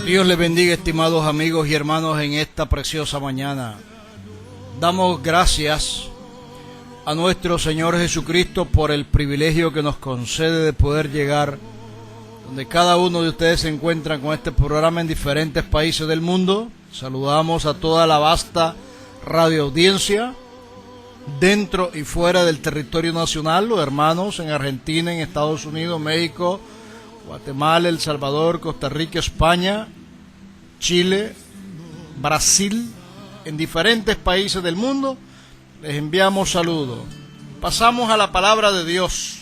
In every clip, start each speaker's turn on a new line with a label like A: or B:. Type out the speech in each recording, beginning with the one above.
A: Dios les bendiga, estimados amigos y hermanos, en esta preciosa mañana. Damos gracias a nuestro Señor Jesucristo por el privilegio que nos concede de poder llegar donde cada uno de ustedes se encuentran con este programa en diferentes países del mundo. Saludamos a toda la vasta radioaudiencia dentro y fuera del territorio nacional, los hermanos en Argentina, en Estados Unidos, México, Guatemala, El Salvador, Costa Rica, España, Chile, Brasil, en diferentes países del mundo. Les enviamos saludos. Pasamos a la palabra de Dios.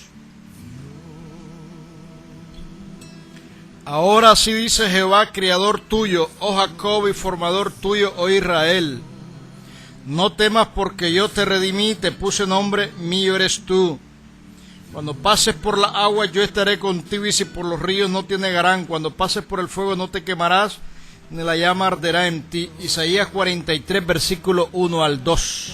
A: Ahora sí dice Jehová, criador tuyo, oh Jacob, y formador tuyo, oh Israel. No temas, porque yo te redimí, te puse nombre, mío eres tú. Cuando pases por la agua yo estaré contigo, y si por los ríos no te negarán. Cuando pases por el fuego no te quemarás, ni la llama arderá en ti. Isaías 43, versículo 1 al 2.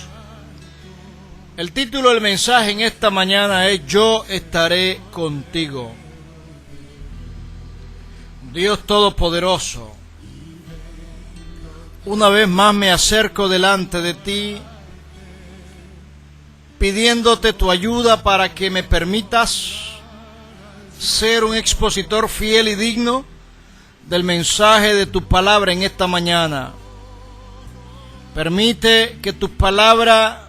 A: El título del mensaje en esta mañana es: Yo estaré contigo. Dios Todopoderoso, una vez más me acerco delante de ti, pidiéndote tu ayuda para que me permitas ser un expositor fiel y digno del mensaje de tu palabra en esta mañana. Permite que tu palabra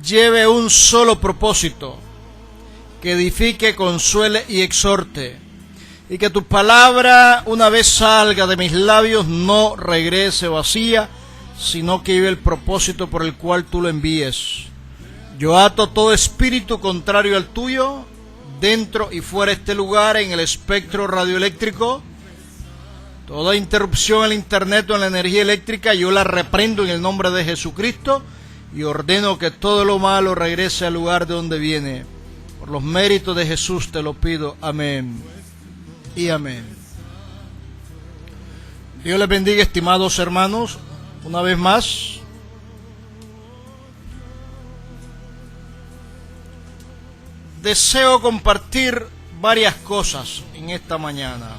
A: lleve un solo propósito: que edifique, consuele y exhorte. Y que tu palabra, una vez salga de mis labios, no regrese vacía, sino que lleve el propósito por el cual tú lo envíes. Yo ato todo espíritu contrario al tuyo, dentro y fuera de este lugar, en el espectro radioeléctrico. Toda interrupción en el internet o en la energía eléctrica, yo la reprendo en el nombre de Jesucristo y ordeno que todo lo malo regrese al lugar de donde viene. Por los méritos de Jesús te lo pido. Amén y amén. Dios les bendiga, estimados hermanos, una vez más. Deseo compartir varias cosas en esta mañana.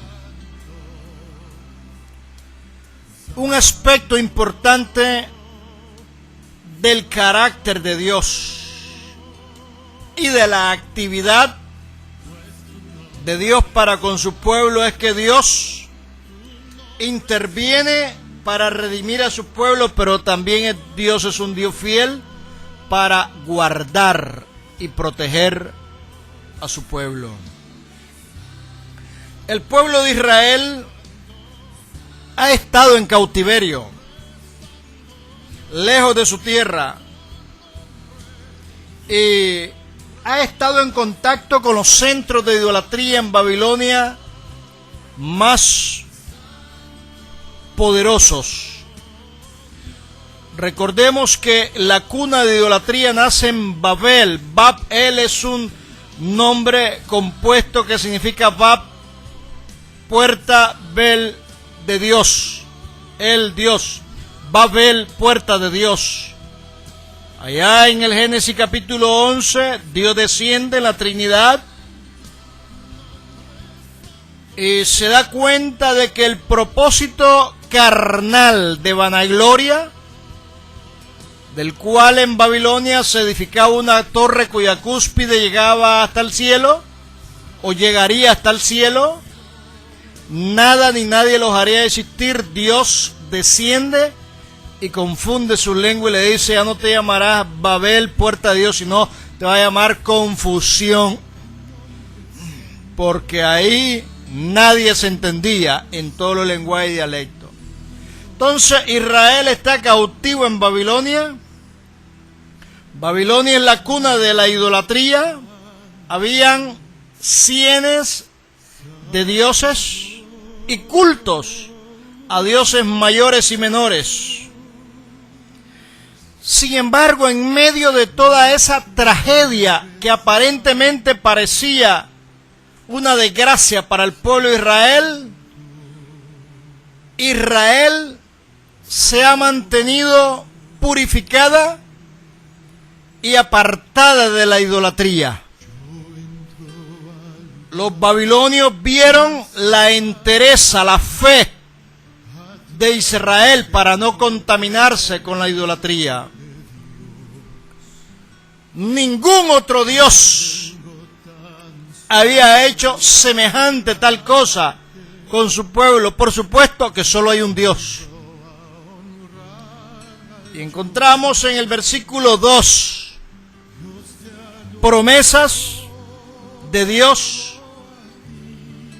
A: Un aspecto importante del carácter de Dios y de la actividad de Dios para con su pueblo es que Dios interviene para redimir a su pueblo, pero también Dios es un Dios fiel para guardar y proteger a su pueblo. El pueblo de Israel ha estado en cautiverio, lejos de su tierra, y ha estado en contacto con los centros de idolatría en Babilonia más poderosos. Recordemos que la cuna de idolatría nace en Babel. Babel es un nombre compuesto que significa Bab, puerta, Bel, de Dios, el Dios. Babel, puerta de Dios. Allá en el Génesis capítulo 11, Dios desciende en la Trinidad y se da cuenta de que el propósito carnal de vanagloria, del cual en Babilonia se edificaba una torre cuya cúspide llegaba hasta el cielo, o llegaría hasta el cielo, nada ni nadie los haría existir. Dios desciende y confunde su lengua y le dice: ya no te llamarás Babel, puerta de Dios, sino te va a llamar confusión, porque ahí nadie se entendía en todos los lenguajes y dialectos. Entonces Israel está cautivo en Babilonia. Babilonia es la cuna de la idolatría. Habían cientos de dioses y cultos a dioses mayores y menores. Sin embargo, en medio de toda esa tragedia que aparentemente parecía una desgracia para el pueblo de Israel, Israel se ha mantenido purificada y apartada de la idolatría. los babilonios vieron la entereza, la fe de Israel para no contaminarse con la idolatría. Ningún otro Dios había hecho semejante tal cosa con su pueblo. Por supuesto que solo hay un Dios. Y encontramos en el versículo 2 promesas de Dios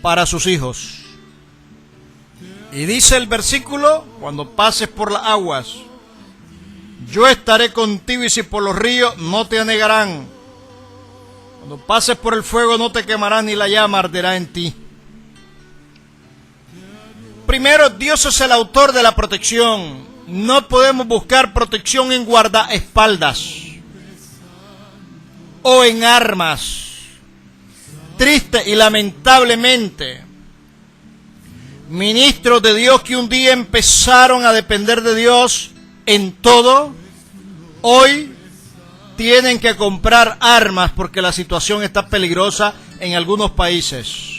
A: para sus hijos. Y dice el versículo: cuando pases por las aguas, yo estaré contigo, y si por los ríos, no te anegarán. Cuando pases por el fuego, no te quemarán, ni la llama arderá en ti. Primero, Dios es el autor de la protección. No podemos buscar protección en guardaespaldas o en armas. Triste y lamentablemente, ministros de Dios que un día empezaron a depender de Dios en todo, hoy tienen que comprar armas porque la situación está peligrosa en algunos países.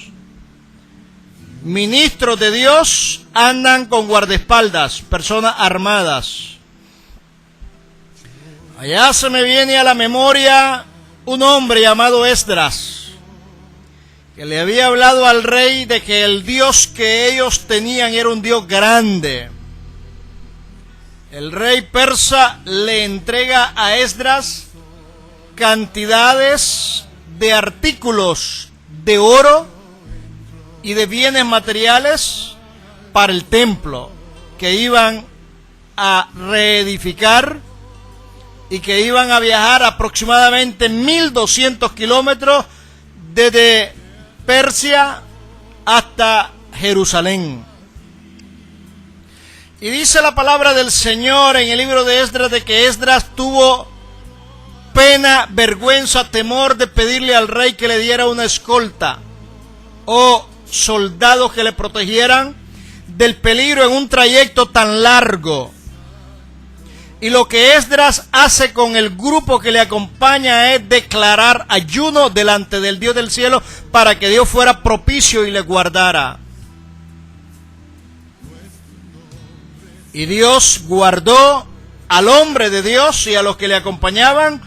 A: Ministros de Dios andan con guardaespaldas, personas armadas. Allá se me viene a la memoria un hombre llamado Esdras, que le había hablado al rey de que el Dios que ellos tenían era un Dios grande. El rey persa le entrega a Esdras cantidades de artículos de oro y de bienes materiales para el templo que iban a reedificar y que iban a viajar aproximadamente 1200 kilómetros desde Persia hasta Jerusalén. Y dice la palabra del Señor en el libro de Esdras de que Esdras tuvo pena, vergüenza, temor de pedirle al rey que le diera una escolta o soldados que le protegieran del peligro en un trayecto tan largo. Y lo que Esdras hace con el grupo que le acompaña es declarar ayuno delante del Dios del cielo para que Dios fuera propicio y le guardara. Y Dios guardó al hombre de Dios y a los que le acompañaban,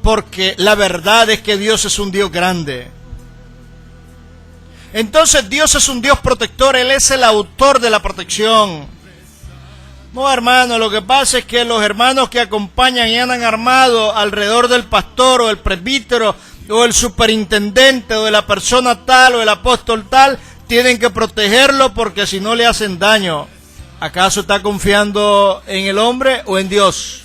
A: porque la verdad es que Dios es un Dios grande. Entonces Dios es un Dios protector, Él es el autor de la protección. No, hermano, lo que pasa es que los hermanos que acompañan y andan armados alrededor del pastor o el presbítero o el superintendente o de la persona tal o el apóstol tal, tienen que protegerlo porque si no le hacen daño. ¿Acaso está confiando en el hombre o en Dios?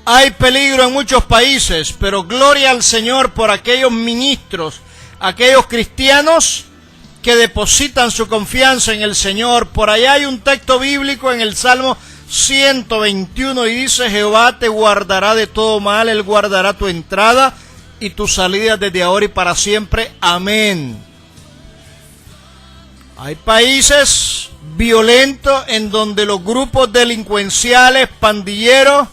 A: Hay peligro en muchos países, pero gloria al Señor por aquellos ministros, aquellos cristianos que depositan su confianza en el Señor. Por allá hay un texto bíblico en el Salmo 121 y dice: Jehová te guardará de todo mal, Él guardará tu entrada y tu salida desde ahora y para siempre. Amén. Hay países violentos en donde los grupos delincuenciales, pandilleros,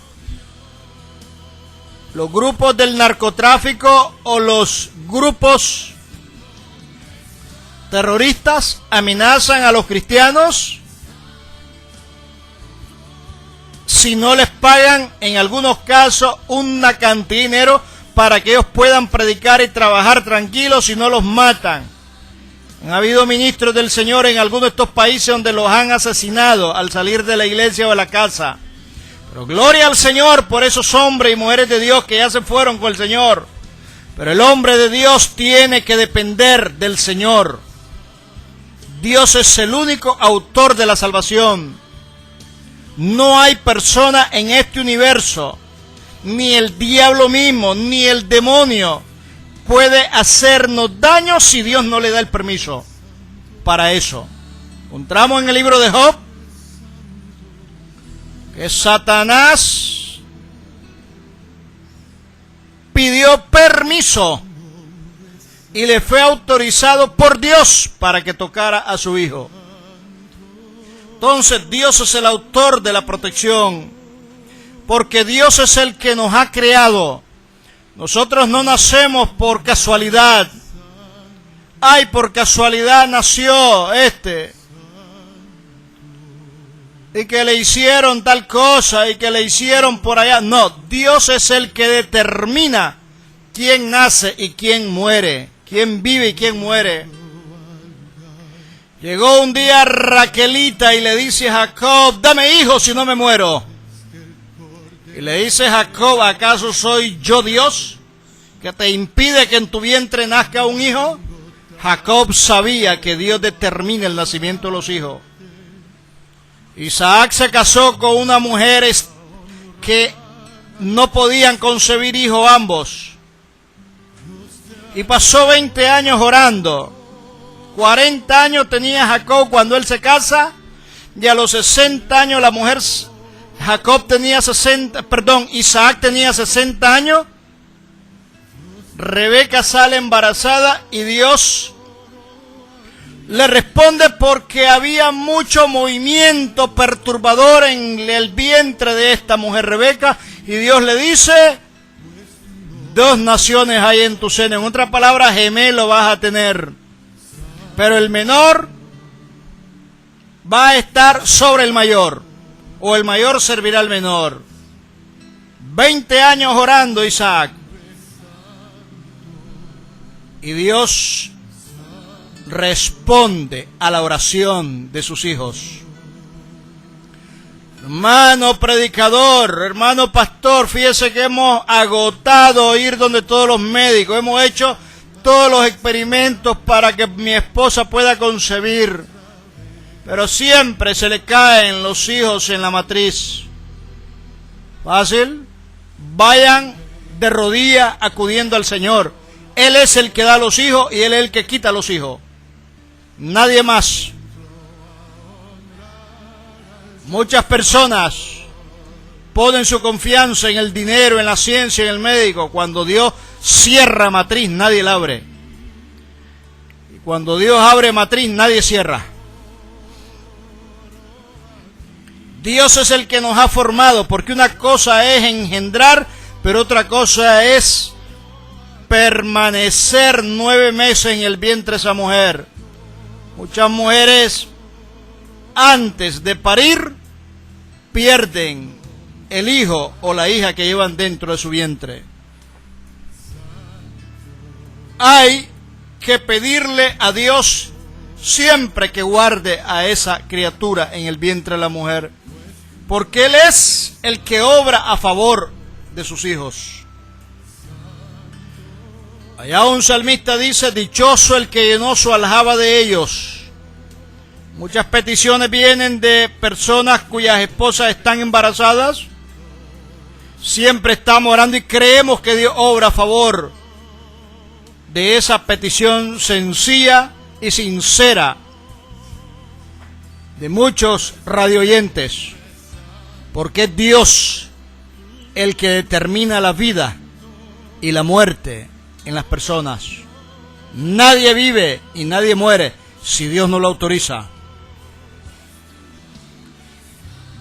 A: los grupos del narcotráfico o los grupos terroristas amenazan a los cristianos si no les pagan, en algunos casos, una cantidad de dinero para que ellos puedan predicar y trabajar tranquilos, si no los matan. Han habido ministros del Señor en algunos de estos países donde los han asesinado al salir de la iglesia o de la casa. Pero gloria al Señor por esos hombres y mujeres de Dios que ya se fueron con el Señor. Pero el hombre de Dios tiene que depender del Señor. Dios es el único autor de la salvación. No hay persona en este universo, ni el diablo mismo, ni el demonio, puede hacernos daño si Dios no le da el permiso para eso. Encontramos en el libro de Job que Satanás pidió permiso y le fue autorizado por Dios para que tocara a su hijo. Entonces Dios es el autor de la protección, porque Dios es el que nos ha creado. Nosotros no nacemos por casualidad. Ay, por casualidad nació y que le hicieron tal cosa y que le hicieron por allá. No, Dios es el que determina quién nace y quién muere, quién vive y quién muere. Llegó un día Raquelita y le dice a Jacob, dame hijos si no me muero. Y le dice Jacob, ¿acaso soy yo Dios que te impide que en tu vientre nazca un hijo? Jacob sabía que Dios determina el nacimiento de los hijos. Isaac se casó con una mujer que no podían concebir hijos ambos. Y pasó 20 años orando. 40 años tenía Jacob cuando él se casa. Y a los 60 años la mujer, Isaac tenía 60 años. Rebeca sale embarazada y Dios le responde porque había mucho movimiento perturbador en el vientre de esta mujer Rebeca, y Dios le dice, 2 naciones hay en tu seno. En otras palabras, gemelo vas a tener, pero el menor va a estar sobre el mayor, o el mayor servirá al menor. 20 años orando Isaac, y Dios responde a la oración de sus hijos. Hermano predicador, hermano pastor, fíjese que hemos agotado ir donde todos los médicos, hemos hecho todos los experimentos para que mi esposa pueda concebir, pero siempre se le caen los hijos en la matriz. Fácil, vayan de rodillas acudiendo al Señor. Él es el que da los hijos y Él es el que quita los hijos. Nadie más. Muchas personas ponen su confianza en el dinero, en la ciencia, en el médico. Cuando Dios cierra matriz, nadie la abre. Y cuando Dios abre matriz, nadie cierra. Dios es el que nos ha formado, porque una cosa es engendrar, pero otra cosa es permanecer 9 meses en el vientre de esa mujer. Muchas mujeres antes de parir pierden el hijo o la hija que llevan dentro de su vientre. Hay que pedirle a Dios siempre que guarde a esa criatura en el vientre de la mujer, porque Él es el que obra a favor de sus hijos. Allá un salmista dice, dichoso el que llenó su aljaba de ellos. Muchas peticiones vienen de personas cuyas esposas están embarazadas. Siempre estamos orando y creemos que Dios obra a favor de esa petición sencilla y sincera de muchos radioyentes, porque es Dios el que determina la vida y la muerte en las personas. Nadie vive y nadie muere si Dios no lo autoriza.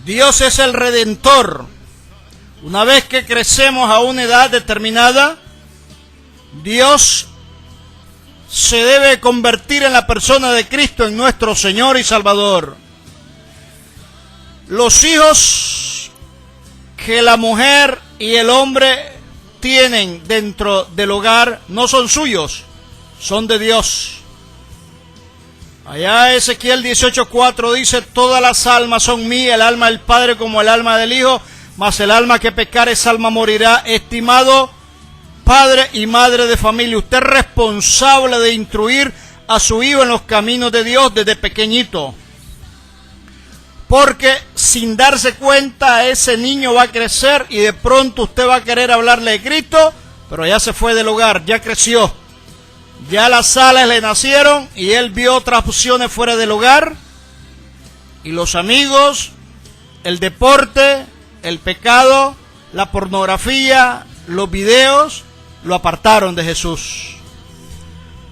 A: Dios es el Redentor. Una vez que crecemos a una edad determinada, Dios se debe convertir en la persona de Cristo, en nuestro Señor y Salvador. Los hijos que la mujer y el hombre tienen dentro del hogar no son suyos, son de Dios. Allá Ezequiel 18:4 dice, todas las almas son mías, el alma del Padre como el alma del Hijo, mas el alma que pecare, esa alma morirá. Estimado padre y madre de familia, usted es responsable de instruir a su hijo en los caminos de Dios desde pequeñito, porque sin darse cuenta ese niño va a crecer y de pronto usted va a querer hablarle de Cristo, pero ya se fue del hogar, ya creció, ya las alas le nacieron y él vio otras opciones fuera del hogar, y los amigos, el deporte, el pecado, la pornografía, los videos, lo apartaron de Jesús.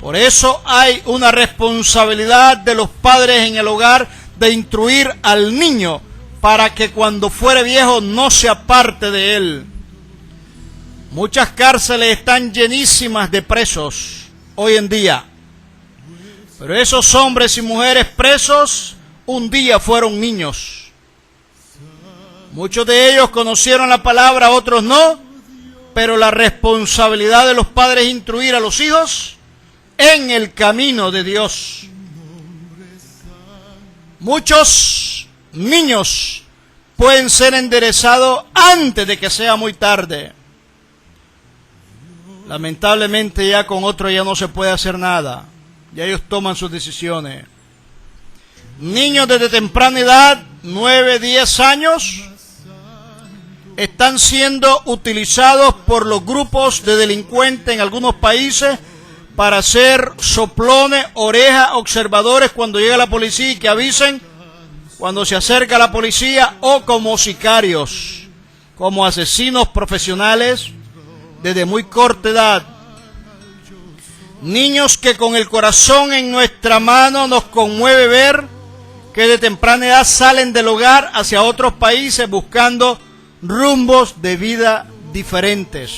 A: Por eso hay una responsabilidad de los padres en el hogar de instruir al niño para que cuando fuere viejo no se aparte de él. Muchas cárceles están llenísimas de presos hoy en día. Pero esos hombres y mujeres presos un día fueron niños. Muchos de ellos conocieron la palabra, otros no, pero la responsabilidad de los padres es instruir a los hijos en el camino de Dios. Muchos niños pueden ser enderezados antes de que sea muy tarde. Lamentablemente ya con otros ya no se puede hacer nada. Ya ellos toman sus decisiones. Niños desde temprana edad, 9, 10 años, están siendo utilizados por los grupos de delincuentes en algunos países para ser soplones, orejas, observadores cuando llega la policía y que avisen cuando se acerca la policía, o como sicarios, como asesinos profesionales desde muy corta edad. Niños que con el corazón en nuestra mano nos conmueve ver que de temprana edad salen del hogar hacia otros países buscando rumbos de vida diferentes.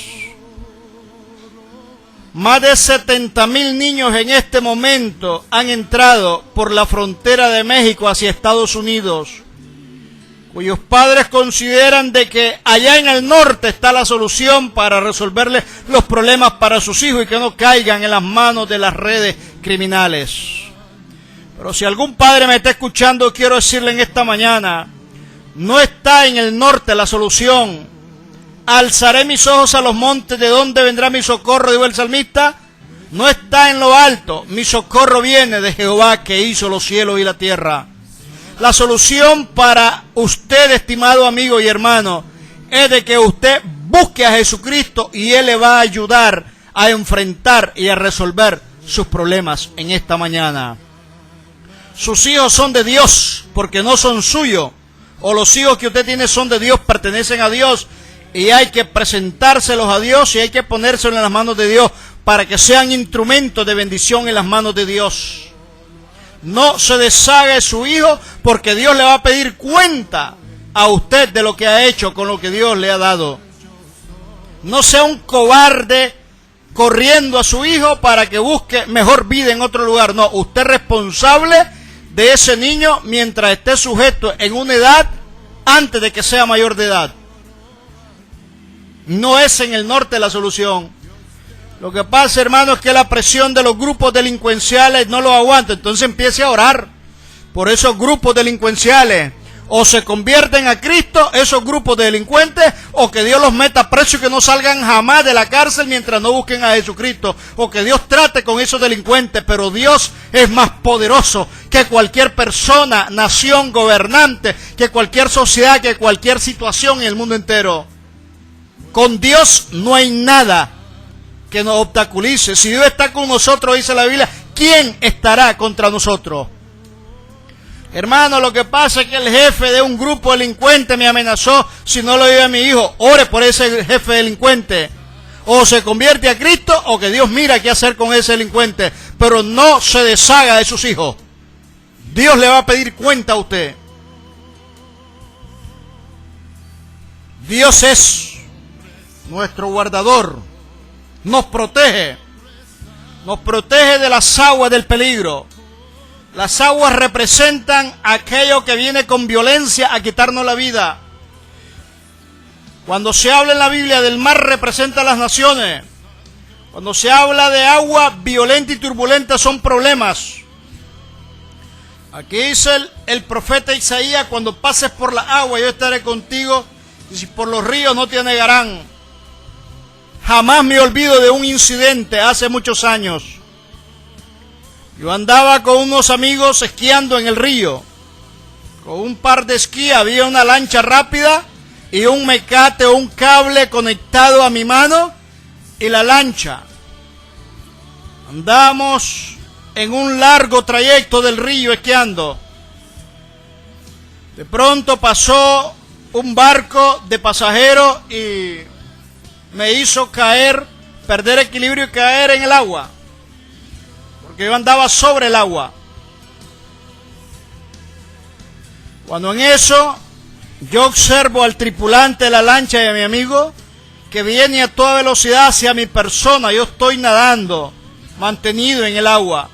A: Más de 70,000 niños en este momento han entrado por la frontera de México hacia Estados Unidos, cuyos padres consideran de que allá en el norte está la solución para resolverle los problemas para sus hijos y que no caigan en las manos de las redes criminales. Pero si algún padre me está escuchando, quiero decirle en esta mañana, no está en el norte la solución. Alzaré mis ojos a los montes, ¿de dónde vendrá mi socorro?, dijo el salmista. No está en lo alto, mi socorro viene de Jehová que hizo los cielos y la tierra. La solución para usted, estimado amigo y hermano, es de que usted busque a Jesucristo y Él le va a ayudar a enfrentar y a resolver sus problemas en esta mañana. Sus hijos son de Dios porque no son suyos, o los hijos que usted tiene son de Dios, pertenecen a Dios, y hay que presentárselos a Dios y hay que ponérselos en las manos de Dios para que sean instrumentos de bendición en las manos de Dios. No se deshaga de su hijo porque Dios le va a pedir cuenta a usted de lo que ha hecho con lo que Dios le ha dado. No sea un cobarde corriendo a su hijo para que busque mejor vida en otro lugar. No, usted es responsable de ese niño mientras esté sujeto en una edad antes de que sea mayor de edad. No es en el norte la solución. Lo que pasa, hermano, es que la presión de los grupos delincuenciales no lo aguanta. Entonces empiece a orar por esos grupos delincuenciales. O se convierten a Cristo esos grupos de delincuentes, o que Dios los meta presos y que no salgan jamás de la cárcel mientras no busquen a Jesucristo. O que Dios trate con esos delincuentes. Pero Dios es más poderoso que cualquier persona, nación, gobernante, que cualquier sociedad, que cualquier situación en el mundo entero. Con Dios no hay nada que nos obstaculice. Si Dios está con nosotros, dice la Biblia, ¿quién estará contra nosotros? Hermano, lo que pasa es que el jefe de un grupo delincuente me amenazó si no lo llevo a mi hijo. Ore por ese jefe delincuente. O se convierte a Cristo o que Dios mira qué hacer con ese delincuente. Pero no se deshaga de sus hijos. Dios le va a pedir cuenta a usted. Dios es nuestro guardador, nos protege de las aguas del peligro. Las aguas representan aquello que viene con violencia a quitarnos la vida. Cuando se habla en la Biblia del mar, representa a las naciones. Cuando se habla de agua violenta y turbulenta, son problemas. Aquí dice el profeta Isaías, cuando pases por la agua, yo estaré contigo, y si por los ríos no te anegarán. Jamás me olvido de un incidente hace muchos años. Yo andaba con unos amigos esquiando en el río. Con un par de esquí había una lancha rápida y un mecate o un cable conectado a mi mano y la lancha. Andamos en un largo trayecto del río esquiando. De pronto pasó un barco de pasajeros y me hizo perder equilibrio y caer en el agua, porque yo andaba sobre el agua. Cuando en eso yo observo al tripulante de la lancha y a mi amigo que viene a toda velocidad hacia mi persona. Yo estoy nadando, mantenido en el agua.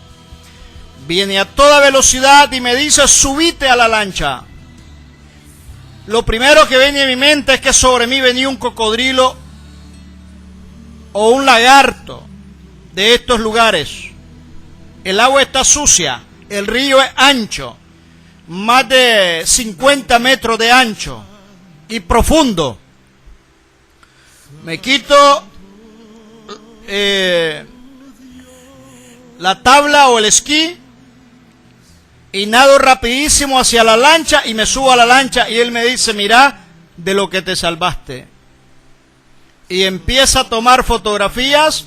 A: Viene a toda velocidad y me dice, subite a la lancha. Lo primero que viene a mi mente es que sobre mí venía un cocodrilo o un lagarto de estos lugares. El agua está sucia, el río es ancho, más de 50 metros de ancho y profundo. Me quito la tabla o el esquí y nado rapidísimo hacia la lancha y me subo a la lancha y él me dice, mira de lo que te salvaste. Y empieza a tomar fotografías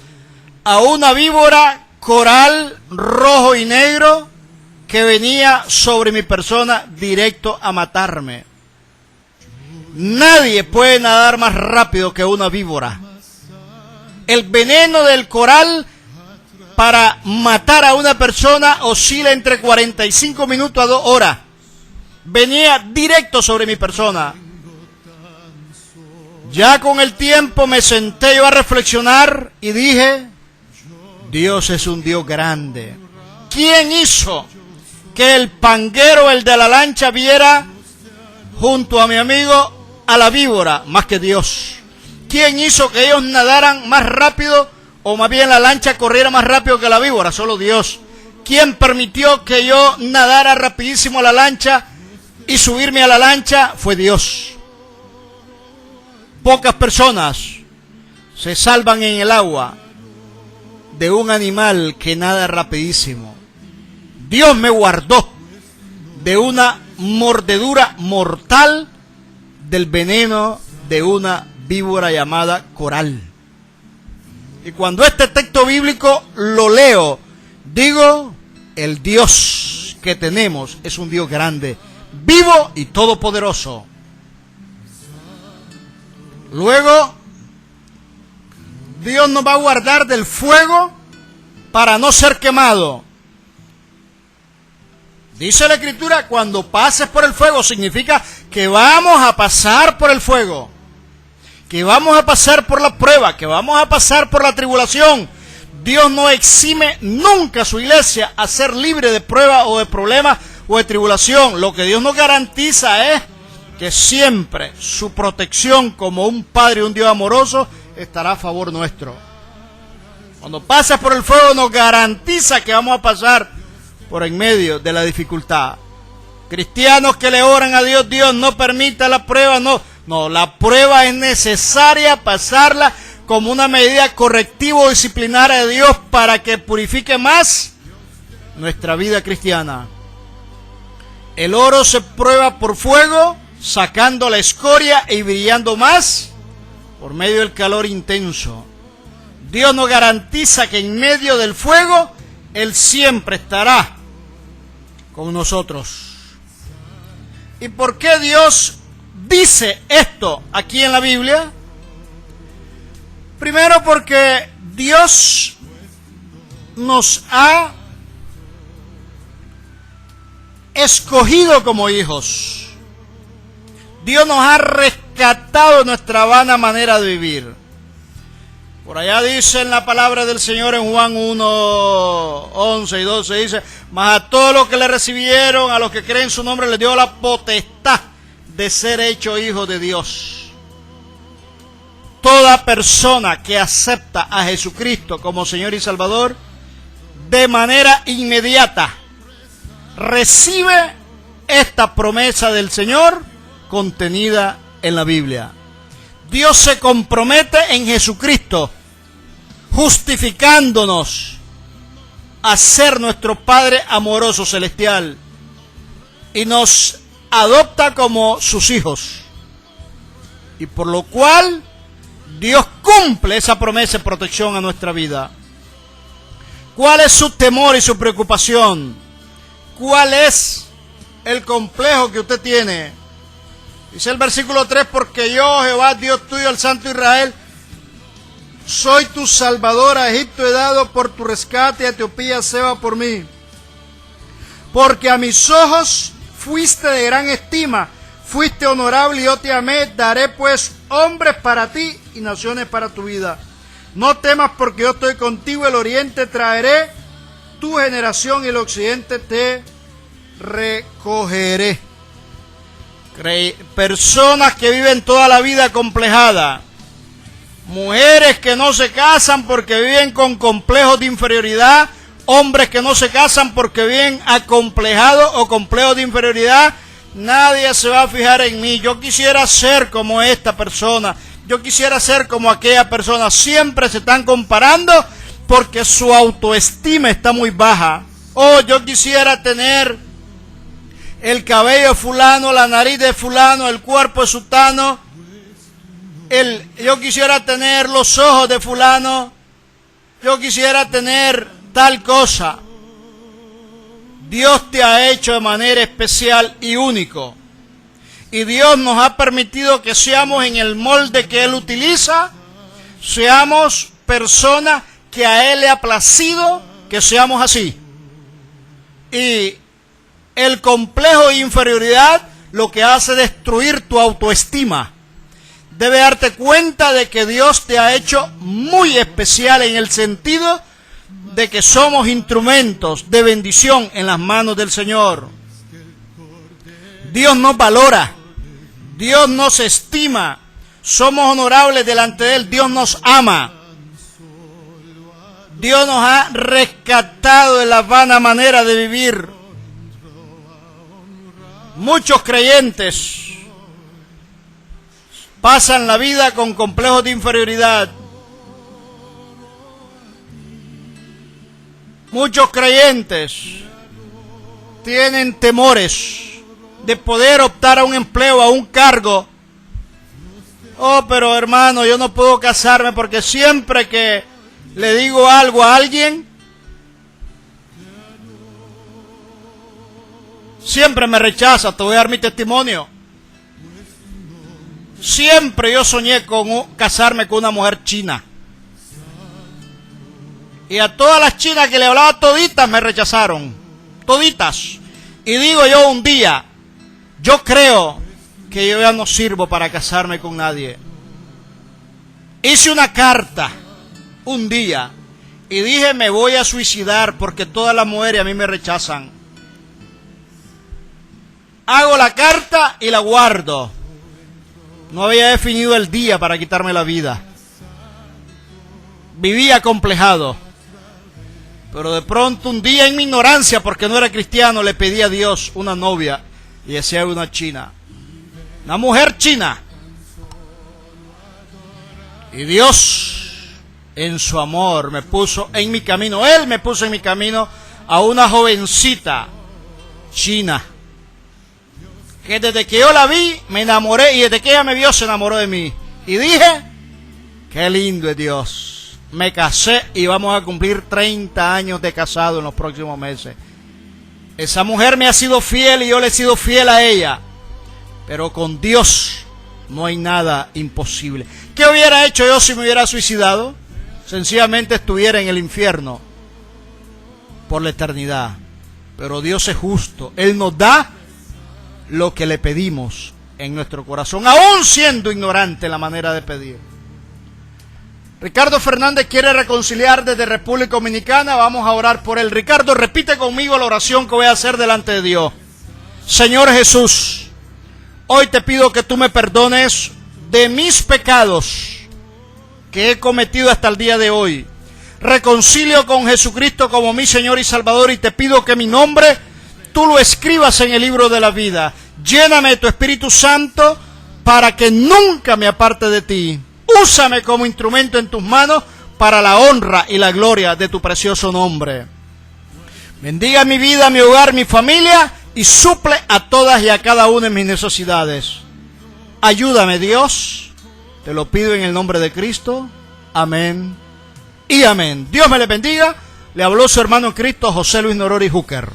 A: a una víbora coral rojo y negro que venía sobre mi persona directo a matarme. Nadie puede nadar más rápido que una víbora. El veneno del coral para matar a una persona oscila entre 45 minutos a 2 horas. Venía directo sobre mi persona. Ya con el tiempo me senté yo a reflexionar y dije, Dios es un Dios grande. ¿Quién hizo que el panguero, el de la lancha, viera junto a mi amigo a la víbora más que Dios? ¿Quién hizo que ellos nadaran más rápido o más bien la lancha corriera más rápido que la víbora? Solo Dios. ¿Quién permitió que yo nadara rapidísimo a la lancha y subirme a la lancha? Fue Dios. Pocas personas se salvan en el agua de un animal que nada rapidísimo. Dios me guardó de una mordedura mortal del veneno de una víbora llamada coral. Y cuando este texto bíblico lo leo, digo, el Dios que tenemos es un Dios grande, vivo y todopoderoso. Luego, Dios nos va a guardar del fuego para no ser quemado. Dice la Escritura, cuando pases por el fuego, significa que vamos a pasar por el fuego, que vamos a pasar por la prueba, que vamos a pasar por la tribulación. Dios no exime nunca a su iglesia a ser libre de prueba o de problemas o de tribulación. Lo que Dios nos garantiza es que siempre su protección como un Padre y un Dios amoroso estará a favor nuestro. Cuando pases por el fuego nos garantiza que vamos a pasar por en medio de la dificultad. Cristianos que le oran a Dios, Dios no permita la prueba, no, la prueba es necesaria pasarla como una medida correctiva o disciplinaria de Dios para que purifique más nuestra vida cristiana. El oro se prueba por fuego, sacando la escoria y brillando más por medio del calor intenso. Dios nos garantiza que en medio del fuego Él siempre estará con nosotros. ¿Y por qué Dios dice esto aquí en la Biblia? Primero porque Dios nos ha escogido como hijos. Dios nos ha rescatado de nuestra vana manera de vivir. Por allá dice en la palabra del Señor en Juan 1, 11 y 12, dice, mas a todos los que le recibieron, a los que creen en su nombre, les dio la potestad de ser hecho hijos de Dios. Toda persona que acepta a Jesucristo como Señor y Salvador, de manera inmediata, recibe esta promesa del Señor contenida en la Biblia. Dios se compromete en Jesucristo, justificándonos a ser nuestro Padre amoroso celestial y nos adopta como sus hijos. Y por lo cual Dios cumple esa promesa de protección a nuestra vida. ¿Cuál es su temor y su preocupación? ¿Cuál es el complejo que usted tiene? Dice el versículo 3, porque yo, Jehová, Dios tuyo, el Santo Israel, soy tu Salvador, a Egipto he dado por tu rescate, a Etiopía, Seba por mí. Porque a mis ojos fuiste de gran estima, fuiste honorable y yo te amé, daré pues hombres para ti y naciones para tu vida. No temas porque yo estoy contigo, el oriente traeré, tu generación y el occidente te recogeré. Personas que viven toda la vida acomplejada, mujeres que no se casan porque viven con complejos de inferioridad, hombres que no se casan porque viven acomplejados o complejos de inferioridad. Nadie se va a fijar en mí. Yo quisiera ser como esta persona, yo quisiera ser como aquella persona. Siempre se están comparando porque su autoestima está muy baja. Oh, yo quisiera tener el cabello de fulano, la nariz de fulano, el cuerpo de sutano. Yo quisiera tener los ojos de fulano. Yo quisiera tener tal cosa. Dios te ha hecho de manera especial y único. Y Dios nos ha permitido que seamos en el molde que Él utiliza. Seamos personas que a Él le ha placido que seamos así. Y el complejo de inferioridad lo que hace es destruir tu autoestima. Debes darte cuenta de que Dios te ha hecho muy especial en el sentido de que somos instrumentos de bendición en las manos del Señor. Dios nos valora, Dios nos estima, somos honorables delante de Él, Dios nos ama. Dios nos ha rescatado de la vana manera de vivir. Muchos creyentes pasan la vida con complejos de inferioridad. Muchos creyentes tienen temores de poder optar a un empleo, a un cargo. Oh, pero hermano, yo no puedo casarme porque siempre que le digo algo a alguien, siempre me rechaza. Te voy a dar mi testimonio. Siempre yo soñé con casarme con una mujer china. Y a todas las chinas que le hablaba toditas me rechazaron. Toditas. Y digo yo un día, yo creo que yo ya no sirvo para casarme con nadie. Hice una carta un día y dije me voy a suicidar porque todas las mujeres a mí me rechazan. Hago la carta y la guardo. No había definido el día para quitarme la vida. Vivía acomplejado. Pero de pronto un día en mi ignorancia, porque no era cristiano, le pedí a Dios una novia y decía una china. Una mujer china. Y Dios en su amor me puso en mi camino. Él me puso en mi camino a una jovencita china. Que desde que yo la vi me enamoré y desde que ella me vio se enamoró de mí. Y dije, qué lindo es Dios. Me casé y vamos a cumplir 30 años de casado en los próximos meses. Esa mujer me ha sido fiel y yo le he sido fiel a ella. Pero con Dios no hay nada imposible. ¿Qué hubiera hecho yo si me hubiera suicidado? Sencillamente estuviera en el infierno por la eternidad. Pero Dios es justo. Él nos da lo que le pedimos en nuestro corazón, aún siendo ignorante en la manera de pedir. Ricardo Fernández quiere reconciliar desde República Dominicana. Vamos a orar por él. Ricardo, repite conmigo la oración que voy a hacer delante de Dios. Señor Jesús, hoy te pido que tú me perdones de mis pecados que he cometido hasta el día de hoy. Reconcilio con Jesucristo como mi Señor y Salvador y te pido que mi nombre tú lo escribas en el libro de la vida. Lléname de tu Espíritu Santo para que nunca me aparte de ti. Úsame como instrumento en tus manos para la honra y la gloria de tu precioso nombre. Bendiga mi vida, mi hogar, mi familia y suple a todas y a cada una de mis necesidades. Ayúdame, Dios. Te lo pido en el nombre de Cristo. Amén y amén. Dios me le bendiga. Le habló su hermano en Cristo, José Luis Norori Hooker.